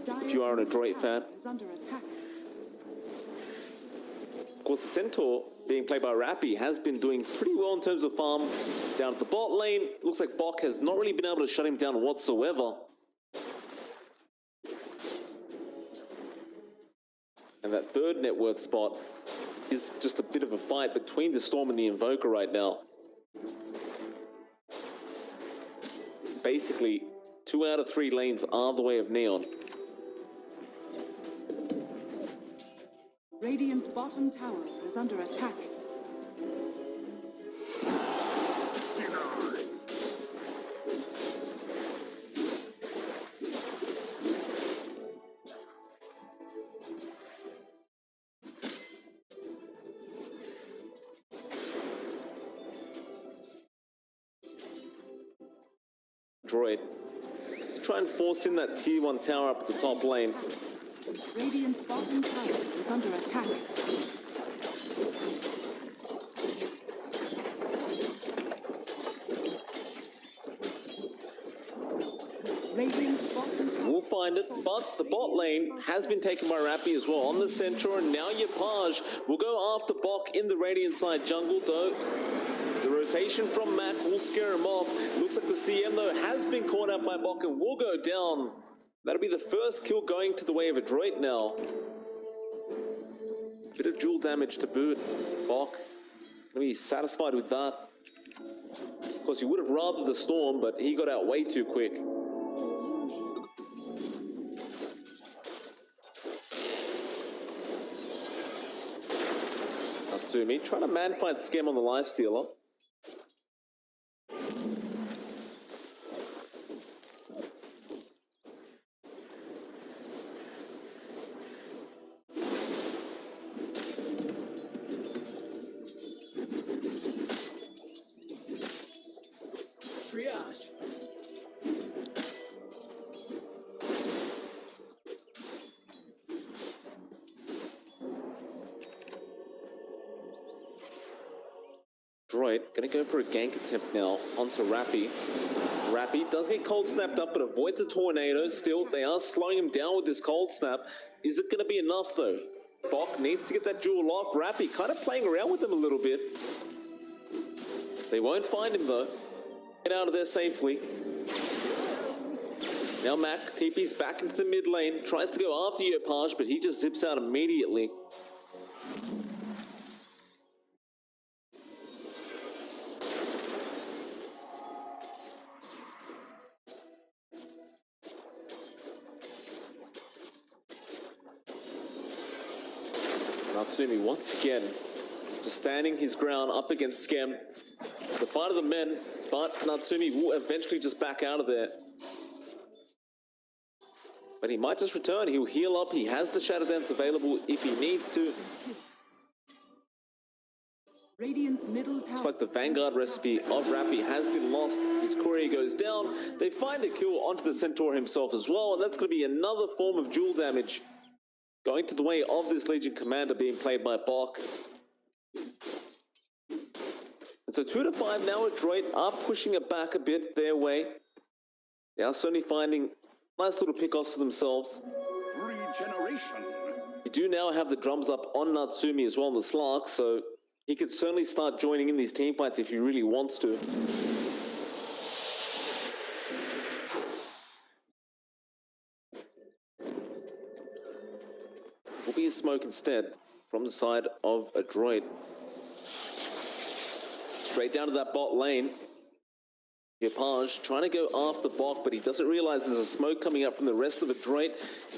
if you are an Adroit fan. Of course, the Centaur, being played by Rappy, has been doing pretty well in terms of farm down at the bot lane. Looks like Bok has not really been able to shut him down whatsoever. And that third net worth spot is just a bit of a fight between the Storm and the Invoker right now. Basically, 2 out of 3 lanes are the way of Neon. Radiant's bottom tower is under attack. Adroit to try and force in that tier 1 tower up at the top lane. Radiant's bottom tower is under attack. Radiant's bottom tower. We'll find it, but the bot lane has been taken by Rappy as well on the Centaur, and now Yapage will go after Bok in the Radiant side jungle, though. The rotation from Mac will scare him off. Looks like the CM, though, has been caught out by Bok and will go down. That'll be the first kill going to the way of Adroit now. Bit of dual damage to boot. Bok gonna be satisfied with that. Of course, he would have rathered the Storm, but he got out way too quick. Natsumi trying to man-fight Scam on the Lifestealer. Triage. Adroit gonna go for a gank attempt now onto Rappy. Rappy does get cold snapped up but avoids a tornado. Still, they are slowing him down with this cold snap. Is it gonna be enough though? Bok needs to get that jewel off. Rappy kind of playing around with him a little bit. They won't find him though. Get out of there safely. Now Mac TP's back into the mid lane. Tries to go after Yopaj, but he just zips out immediately. Natsumi once again just standing his ground up against Scam. The fight of the men, but Natsumi will eventually just back out of there. But he might just return. He'll heal up. He has the Shadow Dance available if he needs to. Radiant's middle tower. Looks like the Vanguard recipe of Rappy has been lost. His courier goes down. They find a kill onto the Centaur himself as well, and that's going to be another form of dual damage going to the way of this Legion Commander being played by Bok. And so 2 to 5 now. Adroit are pushing it back a bit their way. They are certainly finding nice little pickoffs for themselves. Regeneration. You do now have the drums up on Natsumi as well in the Slark, so he could certainly start joining in these team fights if he really wants to. Will be a smoke instead from the side of Adroit. Straight down to that bot lane. Yapage trying to go after Bok, but he doesn't realize there's a smoke coming up from the rest of Adroit.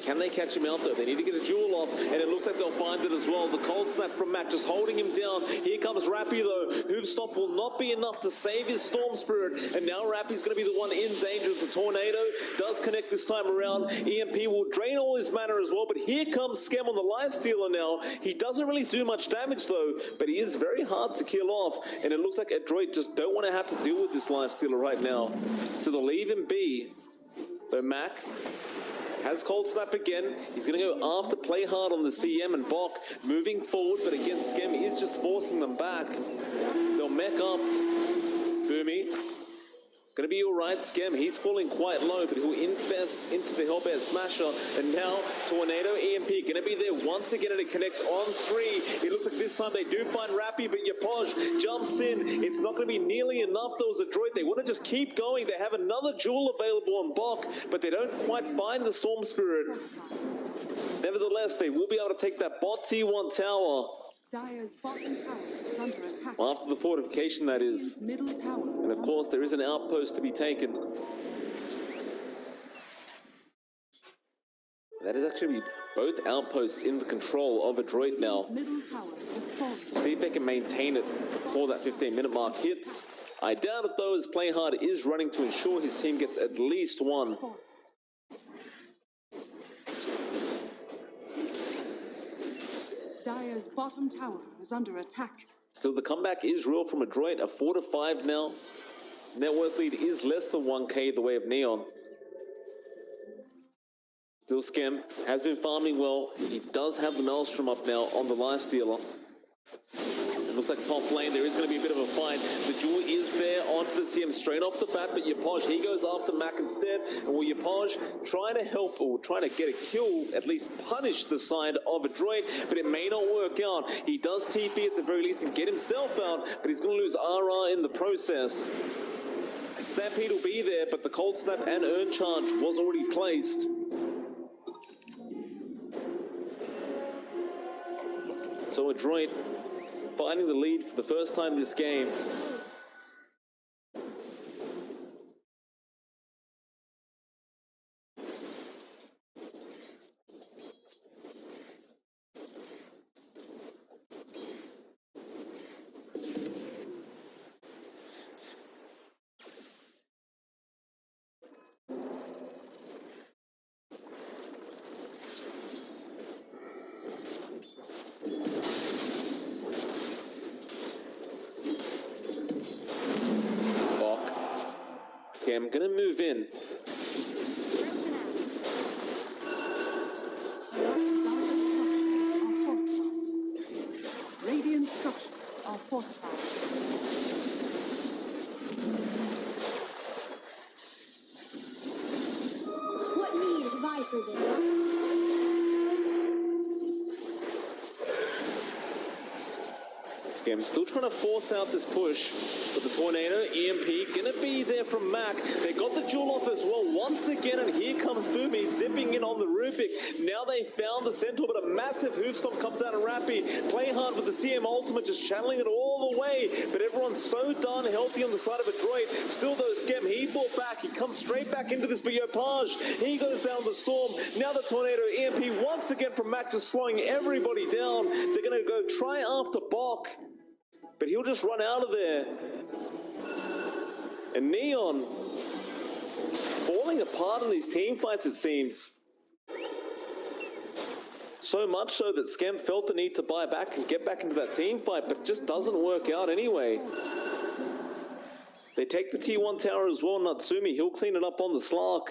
Can they catch him out though? They need to get a jewel off, and it looks like they'll find it as well. The cold snap from Matt just holding him down. Here comes Rappy though. Hoof stop will not be enough to save his Storm Spirit, and now Rappy's going to be the one in danger as the tornado does connect this time around. EMP will drain all his mana as well, but here comes Scam on the Lifestealer now. He doesn't really do much damage though, but he is very hard to kill off, and it looks like Adroit just don't want to have to deal with this Lifestealer right now. So they'll leave him be. So Mac has cold snap again. He's going to go after, play hard on the CM, and Bok moving forward, but again Scam is just forcing them back. They'll mech up. Boomy Gonna be alright, Scam. He's falling quite low, but he'll invest into the Hellbear Smasher. And now, Tornado EMP gonna be there once again, and it connects on 3. It looks like this time they do find Rappy, but Yapoj jumps in. It's not gonna be nearly enough. There was Adroit. They want to just keep going. They have another jewel available on Bok, but they don't quite find the Storm Spirit. Nevertheless, they will be able to take that bot T1 tower. Dire's bottom tower is under attack. After the fortification, that is. Middle tower. And of course, there is an outpost to be taken. That is actually both outposts in the control of Adroit now. Middle tower is falling. See if they can maintain it before that 15-minute mark hits. I doubt it though, as Playhard is running to ensure his team gets at least one. Dire's bottom tower is under attack. Still, the comeback is real from Adroit, a 4-5 now. Net worth lead is less than 1k the way of Neon. Still, Scam has been farming well. He does have the Maelstrom up now on the Lifestealer. It looks like top lane, there is going to be a bit of a fight. The jewel is there onto the CM straight off the bat, but Yapoj, he goes after Mac instead. And will Yapoj try to help, or try to get a kill, at least punish the side of Adroit, but it may not work out. He does TP at the very least and get himself out, but he's going to lose RR in the process. Stampede will be there, but the Cold Snap and Earn Charge was already placed. So Adroit finding the lead for the first time this game. I'm gonna move in. Radiant structures are fortified. What need have I for this? I'm still trying to force out this push, but the Tornado, EMP, gonna be there from Mac. They got the jewel off as well once again, and here comes Boomy zipping in on the Rubik. Now they found the Centaur, but a massive hoof stomp comes out of Rappy. Play hard with the CM ultimate, just channeling it all the way, but everyone's so darn healthy on the side of Adroit. Still though, Scam, he fought back. He comes straight back into this, but Yopaj, he goes down the Storm. Now the Tornado, EMP once again from Mac, just slowing everybody down. They're gonna go try after Bok, but he'll just run out of there. And Neon falling apart in these team fights, it seems. So much so that Scam felt the need to buy back and get back into that team fight, but it just doesn't work out anyway. They take the T1 tower as well, Natsumi. He'll clean it up on the Slark.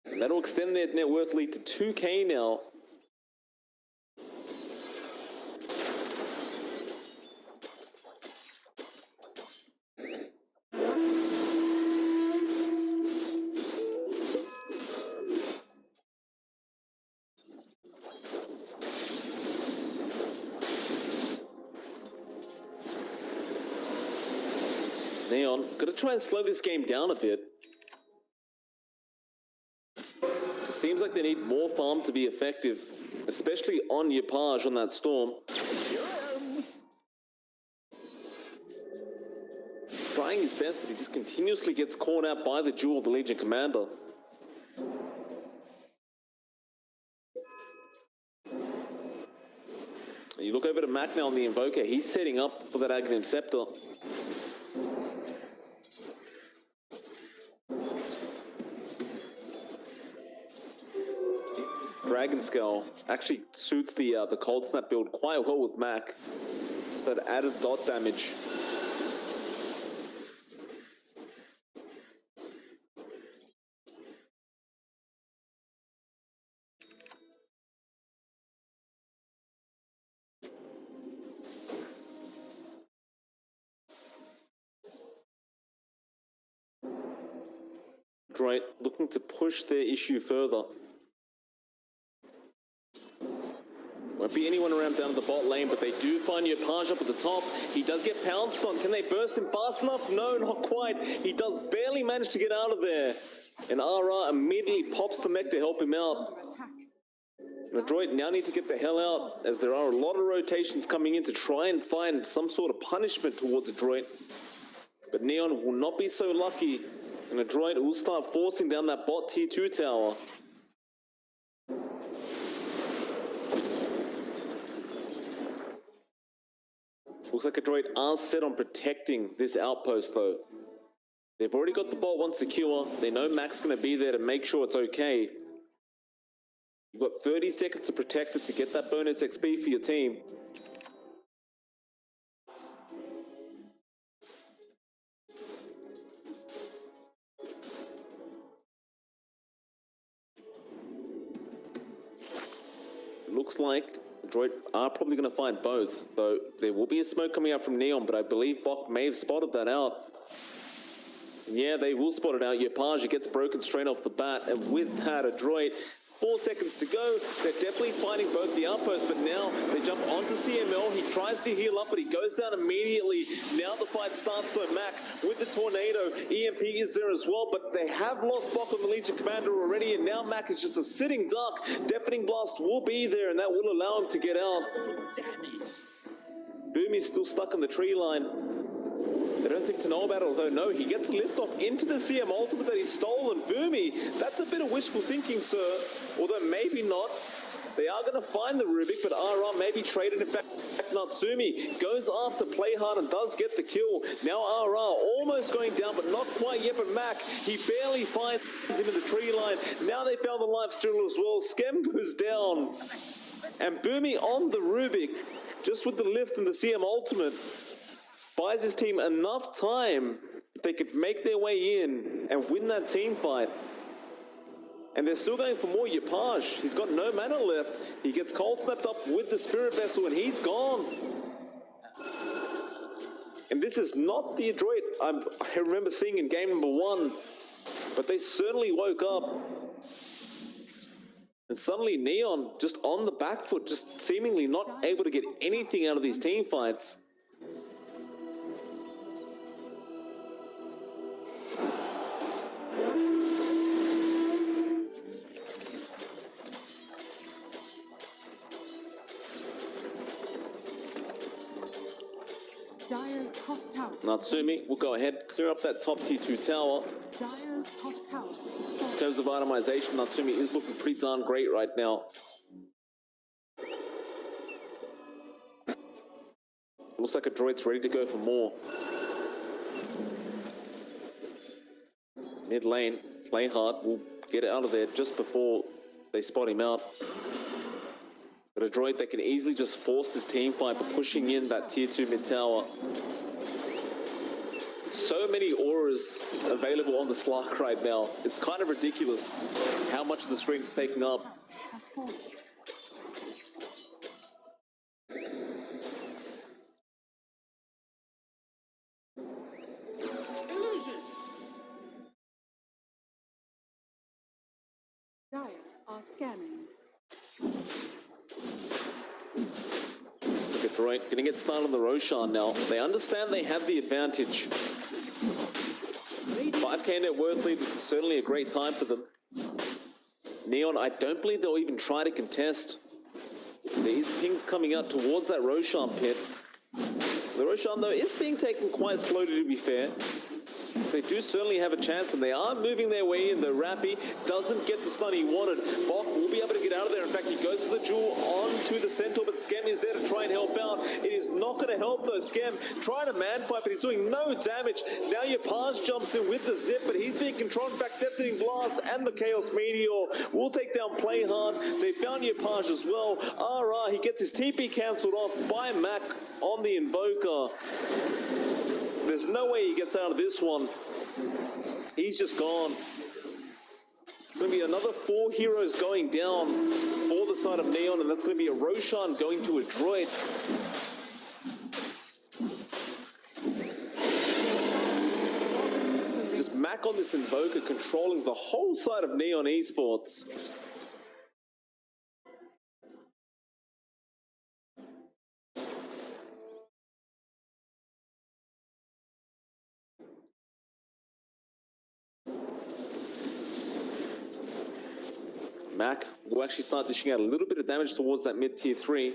And that'll extend their net worth lead to 2k now. Neon, gonna try and slow this game down a bit. Just seems like they need more farm to be effective, especially on Yapaj on that Storm. Trying his best, but he just continuously gets caught out by the jewel, the Legion Commander. And you look over to Mac now on the Invoker, he's setting up for that Aghanim Scepter. Dragon Scale actually suits the Cold Snap build quite well with Mac. It's that added dot damage. Adroit looking to push their issue further. Won't be anyone around down the bot lane, but they do find Yopaj up at the top. He does get pounced on. Can they burst him fast enough? No, not quite. He does barely manage to get out of there. And RR immediately pops the mech to help him out. And Adroit now need to get the hell out, as there are a lot of rotations coming in to try and find some sort of punishment towards Adroit. But Neon will not be so lucky, and Adroit will start forcing down that bot tier 2 tower. Looks like Adroit are set on protecting this outpost though. They've already got the bot 1 secure. They know Mac's going to be there to make sure it's okay. You've got 30 seconds to protect it to get that bonus XP for your team. Looks like Adroit are probably going to find both, though there will be a smoke coming out from Neon, but I believe Bok may have spotted that out. And yeah, they will spot it out. Yopaj gets broken straight off the bat, and with that, Adroit, 4 seconds to go. They're definitely finding both the outposts, but now they jump onto CML. He tries to heal up, but he goes down immediately. Now the fight starts though. Mac with the tornado. EMP is there as well, but they have lost Bok on the Legion Commander already, and now Mac is just a sitting duck. Deafening Blast will be there, and that will allow him to get out. Boomy's still stuck on the tree line. They don't seem to know about it, although no, he gets liftoff into the CM ultimate that he's stolen. Boomy, that's a bit of wishful thinking, sir. Although maybe not. They are going to find the Rubik, but RR may be traded. In fact, Natsumi goes after Playhard and does get the kill. Now RR almost going down, but not quite yet. But Mac, he barely finds him in the tree line. Now they found the life steal as well. Skem goes down. And Boomy on the Rubik, just with the lift and the CM ultimate, buys his team enough time that they could make their way in and win that team fight. And they're still going for more. Yopaj, he's got no mana left. He gets cold snapped up with the Spirit Vessel and he's gone. And this is not the Adroit I remember seeing in game number 1, but they certainly woke up. And suddenly Neon just on the back foot, just seemingly not able to get anything out of these team fights. Dire's top tower. Natsumi will go ahead, clear up that top tier 2 tower. Dire's top tower. In terms of itemization, Natsumi is looking pretty darn great right now. Looks like Adroit's ready to go for more. Mid lane, Playhard will get out of there just before they spot him out. But Adroit, they can easily just force this team fight by pushing in that tier 2 mid tower. So many auras available on the Slark right now. It's kind of ridiculous how much of the screen it's taking up. Has fallen. Dire are scanning. Look at Adroit, gonna get started on the Roshan now. They understand they have the advantage. 5k net worth lead, this is certainly a great time for them. Neon, I don't believe they'll even try to contest. These pings coming out towards that Roshan pit. The Roshan, though, is being taken quite slowly, to be fair. They do certainly have a chance, and they are moving their way in. The Rappy doesn't get the stun he wanted. Bok will be able to get out of there. In fact, he goes for the jewel onto the Centaur, but Skem is there to try and help out. It is not going to help, though. Skem trying to man fight, but he's doing no damage. Now Yopaj jumps in with the zip, but he's being controlled. In fact, Deafening Blast and the Chaos Meteor will take down Playhard. They found Yopaj as well. RR, he gets his TP cancelled off by Mac on the Invoker. There's no way he gets out of this one. He's just gone. It's going to be another 4 heroes going down for the side of Neon, and that's going to be a Roshan going to Adroit. Just Mac back on this Invoker, controlling the whole side of Neon Esports. Mac will actually start dishing out a little bit of damage towards that mid-tier 3.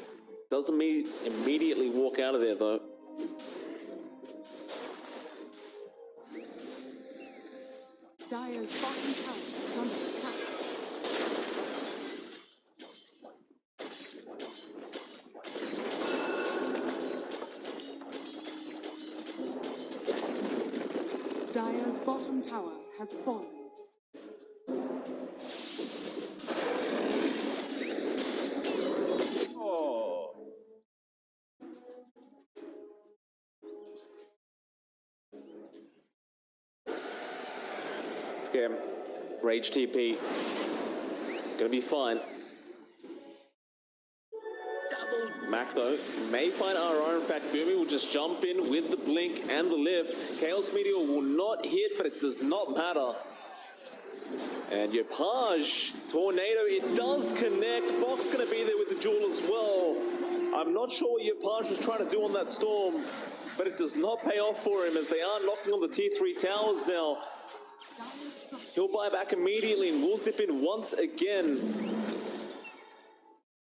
Doesn't immediately walk out of there, though. Dire's bottom tower is under attack. Dire's bottom tower has fallen. Scam. Rage TP. Gonna be fine. Mac, though, may find RR. In fact, Boomy will just jump in with the blink and the lift. Chaos Meteor will not hit, but it does not matter. And Yopaj, Tornado, it does connect. Box gonna be there with the jewel as well. I'm not sure what Yopaj was trying to do on that storm, but it does not pay off for him as they are knocking on the tier 3 towers now. He'll buy back immediately and we'll zip in once again.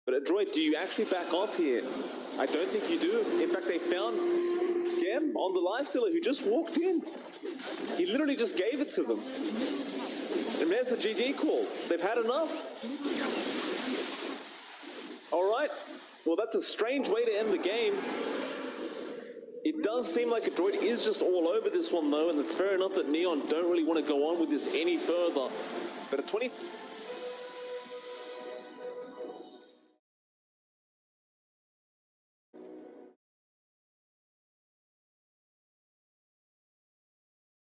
But Adroit, do you actually back off here? I don't think you do. In fact, they found Scam on the Lifestealer who just walked in. He literally just gave it to them. And there's the GG call. They've had enough. All right. Well, that's a strange way to end the game. It does seem like Adroit is just all over this one, though, and it's fair enough that Neon don't really want to go on with this any further. But a 20